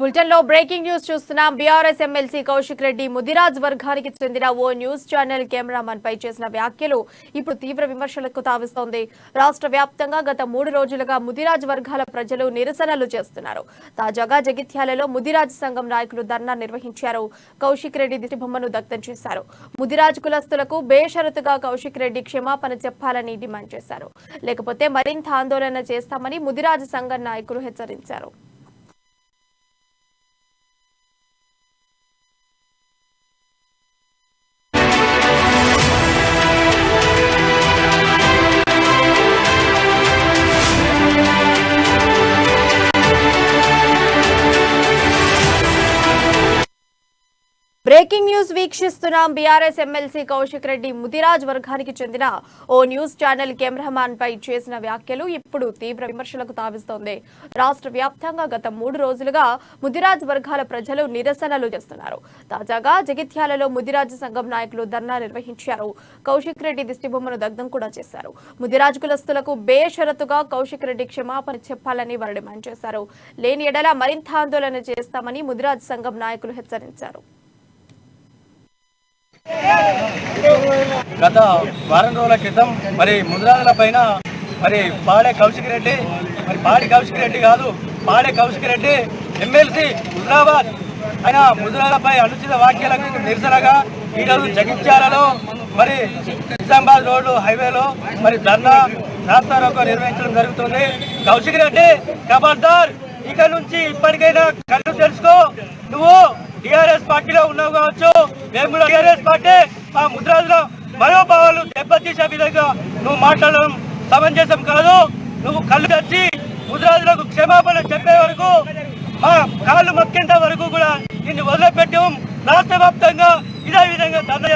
Bulletin లో breaking news చూస్తున్నాం. BRS MLC Kaushik Reddy Mudiraj వర్గానికి చెందిన ఓ న్యూస్ ఛానల్ కెమెరామన్ పై చేసిన వ్యాఖ్యలు ఇప్పుడు తీవ్ర విమర్శలకు తావిస్తోంది. రాష్ట్ర వ్యాప్తంగా గత 3 రోజులుగా ముదిరాజ్ వర్గాల ప్రజలు నిరసనలు చేస్తున్నారు. తాజాగా జగిత్యాలలో ముదిరాజ్ సంఘం నాయకులు ధర్నా నిర్వహించారు. కౌశిక్ రెడ్డి దిష్టిబొమ్మను దగ్ధం చేశారు. ముదిరాజ్ కులస్తులకు బేషరతుగా కౌశిక్ రెడ్డి క్షమాపణ చెప్పాలని డిమాండ్ చేశారు. లేకపోతే మరింత ఆందోళన చేస్తామని ముదిరాజ్ సంఘం నాయకులు హెచ్చరించారు. బ్రేకింగ్ న్యూస్ వీక్షిస్తున్నాం. బీఆర్ఎస్ ఎమ్మెల్సీ కౌశిక్ రెడ్డి ముదిరాజ్ వర్గానికి చెందిన ఓ న్యూస్ ఛానల్ కెమెరామాన్ పై చేసిన వ్యాఖ్యలు ఇప్పుడు తీవ్ర విమర్శలకు తావిస్తోంది. రాష్ట్ర వ్యాప్తంగా గత 3 రోజులుగా ముదిరాజ్ వర్గాల ప్రజలు నిరసనలు చేస్తున్నారు. తాజాగా జగిత్యాలలో ముదిరాజ్ సంఘం నాయకులు ధర్నా నిర్వహించారు. కౌశిక్ రెడ్డి దిష్టిబొమ్మను దగ్ధం కూడా చేశారు. ముదిరాజ్ కులస్తులకు బేషరతుగా కౌశిక్ రెడ్డి క్షమాపణ చెప్పాలని వారు డిమాండ్ చేశారు. లేని ఎడల మరింత ఆందోళన చేస్తామని ముదిరాజ్ సంఘం నాయకులు హెచ్చరించారు. గత వారం రోజుల క్రితం ముదిరాజుల పైన పాడే కౌశిక్ రెడ్డి పాడి కౌశిక్ రెడ్డి కాదు పాడే కౌశిక్ రెడ్డి ఎమ్మెల్సీ హుజరాబాద్ ఆయన ముదిరాజులపై అనుచిత వ్యాఖ్యలకు నిరసనగా ఈరోజు జగిత్యాలలో నిజామాబాద్ రోడ్డు హైవేలో ధర్నా రాస్తారోకో నిర్వహించడం జరుగుతుంది. కౌశిక్ రెడ్డి ఖబర్దార్, ఇక నుంచి ఇప్పటికైనా కళ్ళు తెలుసుకో. నువ్వు టీఆర్ఎస్ పార్టీలో ఉన్నావు కావచ్చు, మేము కూడా టీఆర్ఎస్ పార్టీ మా ముదిరాజుల మనోభావాలు దెబ్బతీసే విధంగా నువ్వు మాట్లాడడం సమంజసం కాదు. నువ్వు కళ్ళు తెచ్చి ముదిరాజులకు క్షమాపణ చెప్పే వరకు, మా కాళ్ళు మొక్కేంత వరకు కూడా నిన్ను వదిలిపెట్టాం. రాష్ట్ర వ్యాప్తంగా ఇదే విధంగా ధర్నా